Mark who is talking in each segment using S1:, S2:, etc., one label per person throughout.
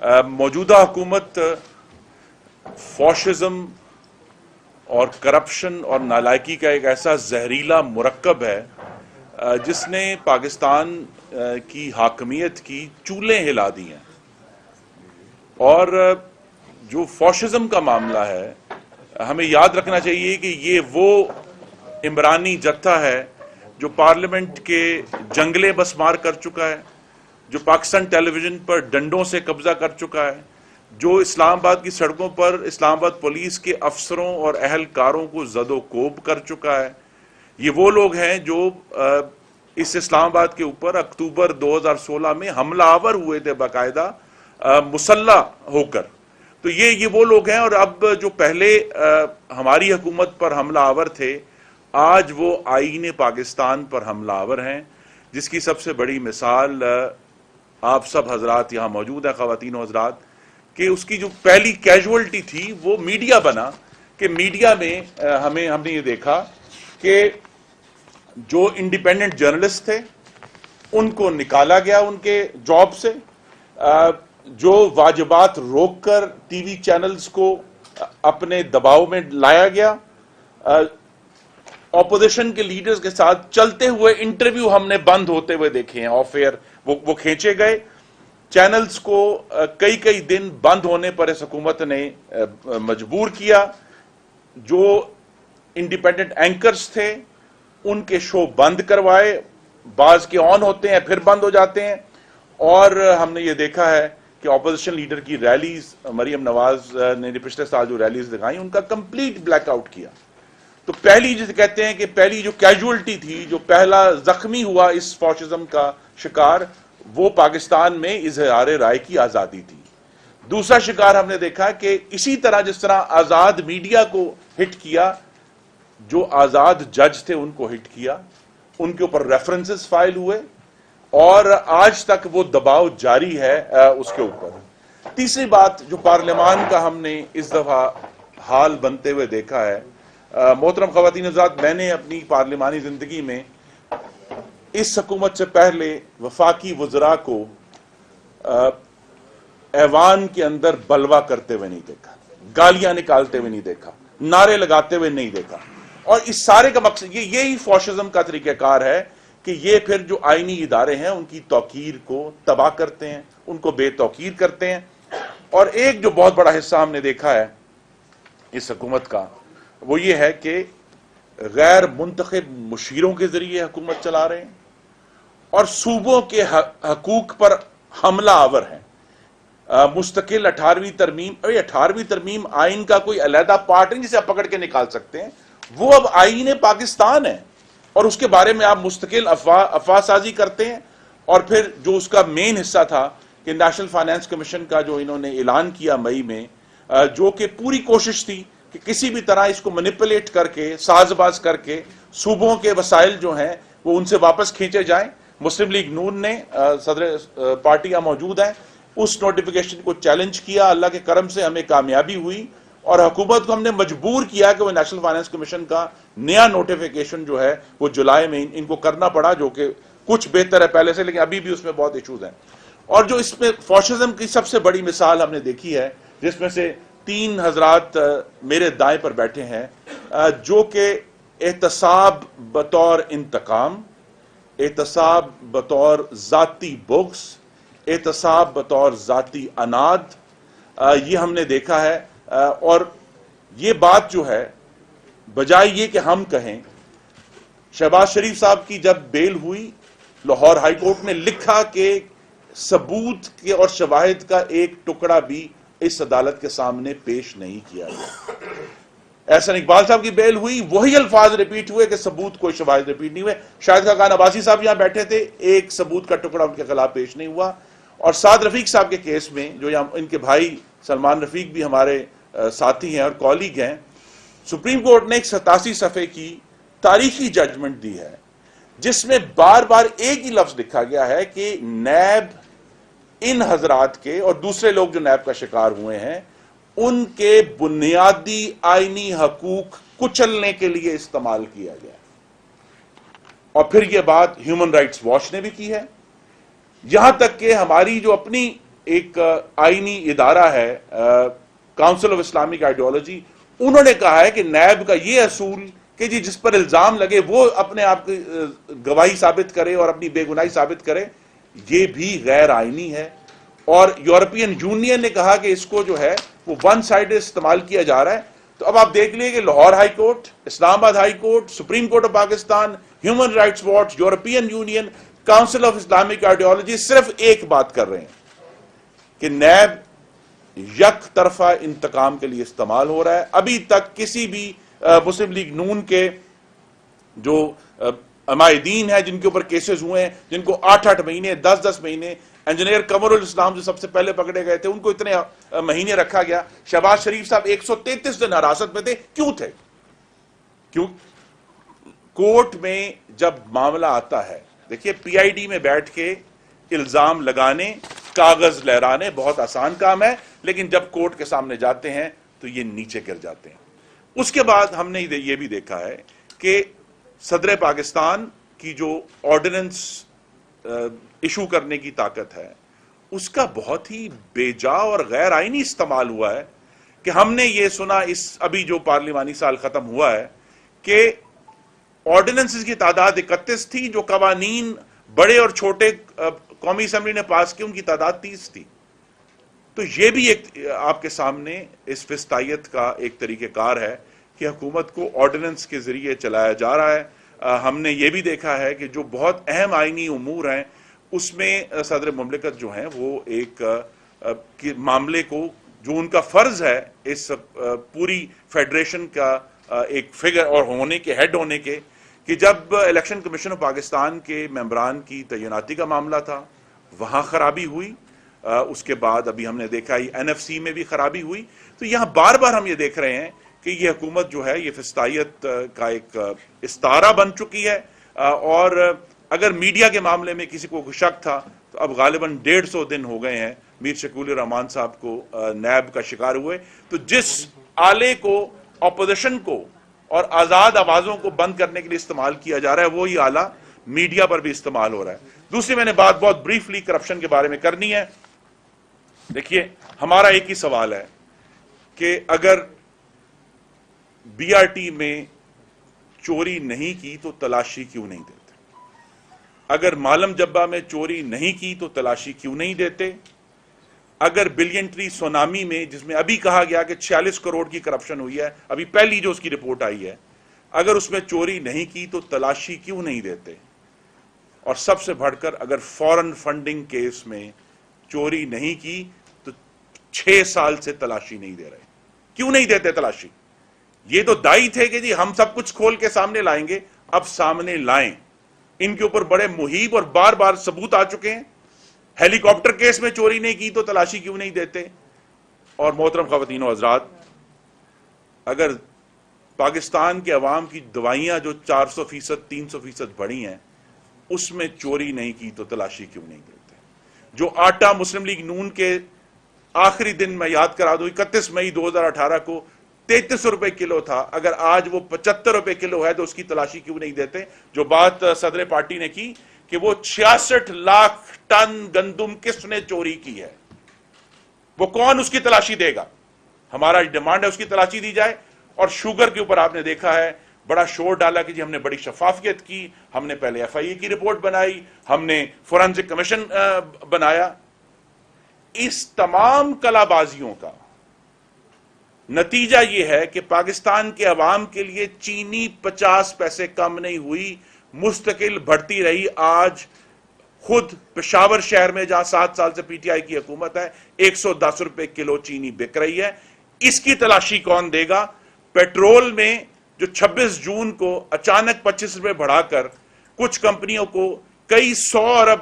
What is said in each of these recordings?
S1: موجودہ حکومت فاشزم اور کرپشن اور نالائکی کا ایک ایسا زہریلا مرکب ہے جس نے پاکستان کی حاکمیت کی چولیں ہلا دی ہیں. اور جو فاشزم کا معاملہ ہے ہمیں یاد رکھنا چاہیے کہ یہ وہ عمرانی جتھا ہے جو پارلیمنٹ کے جنگلے بسمار کر چکا ہے, جو پاکستان ٹیلی ویژن پر ڈنڈوں سے قبضہ کر چکا ہے, جو اسلام آباد کی سڑکوں پر اسلام آباد پولیس کے افسروں اور اہلکاروں کو زد و کوب کر چکا ہے. یہ وہ لوگ ہیں جو اس اسلام آباد کے اوپر اکتوبر 2016 میں حملہ آور ہوئے تھے باقاعدہ مسلح ہو کر. تو یہ وہ لوگ ہیں, اور اب جو پہلے ہماری حکومت پر حملہ آور تھے آج وہ آئین پاکستان پر حملہ آور ہیں, جس کی سب سے بڑی مثال آپ سب حضرات یہاں موجود ہیں, خواتین و حضرات, کہ اس کی جو پہلی کیجولٹی تھی وہ میڈیا بنا. کہ میڈیا میں ہم نے یہ دیکھا کہ جو انڈیپینڈنٹ جرنلسٹ تھے ان کو نکالا گیا ان کے جاب سے, جو واجبات روک کر ٹی وی چینلز کو اپنے دباؤ میں لایا گیا, اپوزیشن کے لیڈرز کے ساتھ چلتے ہوئے انٹرویو ہم نے بند ہوتے ہوئے دیکھے ہیں, آف ایئر وہ کھینچے گئے. چینلز کو کئی دن بند ہونے پر اس حکومت نے مجبور کیا. جو انڈیپینڈنٹ اینکرز تھے ان کے شو بند کروائے, بعض کے آن ہوتے ہیں پھر بند ہو جاتے ہیں. اور ہم نے یہ دیکھا ہے کہ اپوزیشن لیڈر کی ریلیز, مریم نواز نے پچھلے سال جو ریلیز دکھائیں ان کا کمپلیٹ بلیک آؤٹ کیا. تو پہلی جسے کہتے ہیں کہ پہلی جو کیجولٹی تھی, جو پہلا زخمی ہوا اس فاشزم کا شکار, وہ پاکستان میں اظہار رائے کی آزادی تھی. دوسرا شکار ہم نے دیکھا کہ اسی طرح جس طرح آزاد میڈیا کو ہٹ کیا, جو آزاد جج تھے ان کو ہٹ کیا, ان کے اوپر ریفرنسز فائل ہوئے, اور آج تک وہ دباؤ جاری ہے اس کے اوپر. تیسری بات جو پارلیمان کا ہم نے اس دفعہ حال بنتے ہوئے دیکھا ہے, محترم خواتین حضرات, میں نے اپنی پارلیمانی زندگی میں اس حکومت سے پہلے وفاقی وزراء کو ایوان کے اندر بلوا کرتے ہوئے نہیں دیکھا, گالیاں نکالتے ہوئے نہیں دیکھا, نعرے لگاتے ہوئے نہیں دیکھا. اور اس سارے کا مقصد یہی فاشزم کا طریقہ کار ہے کہ یہ پھر جو آئینی ادارے ہیں ان کی توقیر کو تباہ کرتے ہیں, ان کو بے توقیر کرتے ہیں. اور ایک جو بہت بڑا حصہ ہم نے دیکھا ہے اس حکومت کا, وہ یہ ہے کہ غیر منتخب مشیروں کے ذریعے حکومت چلا رہے ہیں اور صوبوں کے حقوق پر حملہ آور ہیں. مستقل 18ویں ترمیم آئین کا کوئی علیحدہ پارٹ نہیں جسے آپ پکڑ کے نکال سکتے ہیں, وہ اب آئین پاکستان ہے, اور اس کے بارے میں آپ مستقل افواہ سازی کرتے ہیں. اور پھر جو اس کا مین حصہ تھا کہ نیشنل فائنانس کمیشن کا جو انہوں نے اعلان کیا مئی میں, جو کہ پوری کوشش تھی کہ کسی بھی طرح اس کو مینیپولیٹ کر کے, ساز باز کر کے صوبوں کے وسائل جو ہیں وہ ان سے واپس کھینچے جائیں. مسلم لیگ نون نے, صدر پارٹی یہاں موجود ہیں, اس نوٹیفیکیشن کو چیلنج کیا. اللہ کے کرم سے ہمیں کامیابی ہوئی اور حکومت کو ہم نے مجبور کیا کہ وہ نیشنل فائنانس کمیشن کا نیا نوٹیفیکیشن جو ہے وہ جولائی میں ان کو کرنا پڑا, جو کہ کچھ بہتر ہے پہلے سے, لیکن ابھی بھی اس میں بہت ایشوز ہیں. اور جو اس میں فاشزم کی سب سے بڑی مثال ہم نے دیکھی ہے, جس میں سے 3 حضرات میرے دائیں پر بیٹھے ہیں, جو کہ احتساب بطور انتقام, احتساب بطور ذاتی بغض, احتساب بطور ذاتی اناد, یہ ہم نے دیکھا ہے. اور یہ بات جو ہے, بجائے یہ کہ ہم کہیں, شہباز شریف صاحب کی جب بیل ہوئی, لاہور ہائی کورٹ نے لکھا کہ ثبوت کے اور شواہد کا ایک ٹکڑا بھی اس عدالت کے سامنے پیش نہیں کیا گیا. احسن اقبال صاحب کی بیل ہوئی, وہی الفاظ ریپیٹ ہوئے کہ ثبوت کوئی شواہد ریپیٹ نہیں ہوئے. شاہد خاقان عباسی صاحب یہاں بیٹھے تھے, ایک ثبوت کا ٹکڑا ان کے خلاف پیش نہیں ہوا. اور سعد رفیق صاحب کے کیس میں, جو ان کے بھائی سلمان رفیق بھی ہمارے ساتھی ہیں اور کالیگ ہیں, سپریم کورٹ نے ایک 87 صفحے کی تاریخی ججمنٹ دی ہے, جس میں بار بار ایک ہی لفظ لکھا گیا ہے کہ نیب ان حضرات کے اور دوسرے لوگ جو نیب کا شکار ہوئے ہیں ان کے بنیادی آئینی حقوق کچلنے کے لیے استعمال کیا گیا. اور پھر یہ بات ہیومن رائٹس واچ نے بھی کی ہے, یہاں تک کہ ہماری جو اپنی ایک آئینی ادارہ ہے کاؤنسل آف اسلامک آئیڈیالوجی، انہوں نے کہا ہے کہ نیب کا یہ اصول کہ جس پر الزام لگے وہ اپنے آپ کی گواہی ثابت کرے اور اپنی بے گناہی ثابت کرے، یہ بھی غیر آئینی ہے۔ اور یورپین یونین نے کہا کہ اس کو جو ہے وہ ون سائڈ استعمال کیا جا رہا ہے۔ تو اب آپ دیکھ لیے کہ لاہور ہائی کورٹ، اسلام آباد high court, supreme court of Pakistan, human rights watch, European union, council of Islamic ideology صرف ایک بات کر رہے ہیں کہ نیب یک طرفہ انتقام کے لیے استعمال ہو رہا ہے۔ ابھی تک کسی بھی مسلم لیگ نون کے جو عمائدین ہیں جن کے اوپر کیسز ہوئے ہیں، جن کو 8 مہینے 10 مہینے، انجینئر قمر الاسلام جو سب سے پہلے پکڑے گئے تھے ان کو اتنے مہینے رکھا گیا، شہباز شریف صاحب 133 دن حراست میں تھے، کیوں تھے؟ کیوں؟ کورٹ میں جب معاملہ آتا ہے، دیکھیے پی آئی ڈی میں بیٹھ کے الزام لگانے، کاغذ لہرانے بہت آسان کام ہے، لیکن جب کورٹ کے سامنے جاتے ہیں تو یہ نیچے گر جاتے ہیں۔ اس کے بعد ہم نے یہ بھی دیکھا ہے کہ صدر پاکستان کی جو آرڈیننس ایشو کرنے کی طاقت ہے اس کا بہت ہی بے جا اور غیر آئینی استعمال ہوا ہے کہ ہم نے یہ سنا اس ابھی جو پارلیمانی سال ختم ہوا ہے کہ آرڈیننسز کی تعداد 31 تھی، جو قوانین بڑے اور چھوٹے قومی اسمبلی نے پاس کی ان کی تعداد 30 تھی۔ تو یہ بھی ایک آپ کے سامنے اس فسطائیت کا ایک طریقہ کار ہے کہ حکومت کو آرڈیننس کے ذریعے چلایا جا رہا ہے۔ ہم نے یہ بھی دیکھا ہے کہ جو بہت اہم آئینی امور ہیں اس میں صدر مملکت جو ہیں وہ ایک معاملے کو جو ان کا فرض ہے اس پوری فیڈریشن کا ایک فگر اور ہونے کے ہیڈ ہونے کے، کہ جب الیکشن کمیشن آف پاکستان کے ممبران کی تعیناتی کا معاملہ تھا وہاں خرابی ہوئی، اس کے بعد ابھی ہم نے دیکھا این ایف سی میں بھی خرابی ہوئی۔ تو یہاں بار بار ہم یہ دیکھ رہے ہیں کہ یہ حکومت جو ہے یہ فسطائیت کا ایک استعارہ بن چکی ہے، اور اگر میڈیا کے معاملے میں کسی کو شک تھا تو اب غالباً 150 دن ہو گئے ہیں میر شکیل الرحمان صاحب کو نیب کا شکار ہوئے۔ تو جس آلے کو اپوزیشن کو اور آزاد آوازوں کو بند کرنے کے لیے استعمال کیا جا رہا ہے وہی آلہ میڈیا پر بھی استعمال ہو رہا ہے۔ دوسری میں نے بات بہت بریفلی کرپشن کے بارے میں کرنی ہے۔ دیکھیے ہمارا ایک ہی سوال ہے کہ اگر بی آر ٹی میں چوری نہیں کی تو تلاشی کیوں نہیں دیتے؟ اگر مالم جبہ میں چوری نہیں کی تو تلاشی کیوں نہیں دیتے؟ اگر بلین ٹری سونامی میں جس میں ابھی کہا گیا کہ 46 کروڑ کی کرپشن ہوئی ہے، ابھی پہلی جو اس کی رپورٹ آئی ہے، اگر اس میں چوری نہیں کی تو تلاشی کیوں نہیں دیتے؟ اور سب سے بڑھ کر اگر فورن فنڈنگ کیس میں چوری نہیں کی تو 6 سال سے تلاشی نہیں دے رہے، کیوں نہیں دیتے تلاشی؟ یہ تو دائی تھے کہ جی ہم سب کچھ کھول کے سامنے لائیں گے، اب سامنے لائیں۔ ان کے اوپر بڑے محیب اور بار بار ثبوت آ چکے ہیں۔ ہیلی کاپٹر کیس میں چوری نہیں کی تو تلاشی کیوں نہیں دیتے؟ اور محترم خواتین و حضرات، اگر پاکستان کے عوام کی دوائیاں جو 400% 300% بڑھی ہیں اس میں چوری نہیں کی تو تلاشی کیوں نہیں دیتے؟ جو آٹا مسلم لیگ نون کے آخری دن میں یاد کرا دوں 31 مئی 2018 کو 33 روپے کلو تھا، اگر آج وہ 75 روپے کلو ہے تو اس کی تلاشی کیوں نہیں دیتے؟ جو بات صدر پارٹی نے کی کہ وہ 66 لاکھ ٹن گندم کس نے چوری کی ہے، وہ کون اس کی تلاشی دے گا؟ ہمارا ڈیمانڈ ہے اس کی تلاشی دی جائے۔ اور شوگر کے اوپر آپ نے دیکھا ہے بڑا شور ڈالا کہ جی ہم نے بڑی شفافیت کی، ہم نے پہلے ایف آئی اے کی رپورٹ بنائی، ہم نے فورنزک کمیشن بنایا۔ اس تمام کلا بازیوں کا نتیجہ یہ ہے کہ پاکستان کے عوام کے لیے چینی 50 پیسے کم نہیں ہوئی، مستقل بڑھتی رہی۔ آج خود پشاور شہر میں جہاں 7 سال سے پی ٹی آئی کی حکومت ہے 110 روپے کلو چینی بک رہی ہے۔ اس کی تلاشی کون دے گا؟ پیٹرول میں جو 26 جون کو اچانک 25 روپے بڑھا کر کچھ کمپنیوں کو کئی 100 ارب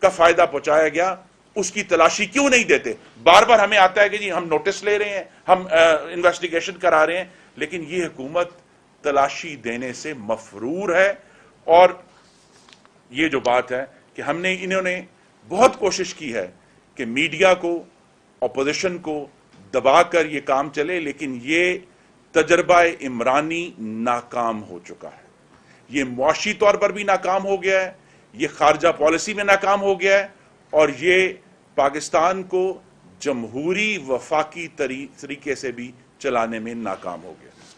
S1: کا فائدہ پہنچایا گیا، اس کی تلاشی کیوں نہیں دیتے؟ بار بار ہمیں آتا ہے کہ جی ہم نوٹس لے رہے ہیں، ہم انویسٹیگیشن کرا رہے ہیں، لیکن یہ حکومت تلاشی دینے سے مفرور ہے۔ اور یہ جو بات ہے کہ انہوں نے بہت کوشش کی ہے کہ میڈیا کو، اپوزیشن کو دبا کر یہ کام چلے، لیکن یہ تجربہ عمرانی ناکام ہو چکا ہے۔ یہ معاشی طور پر بھی ناکام ہو گیا ہے، یہ خارجہ پالیسی میں ناکام ہو گیا ہے، اور یہ پاکستان کو جمہوری وفاقی طریقے سے بھی چلانے میں ناکام ہو گیا.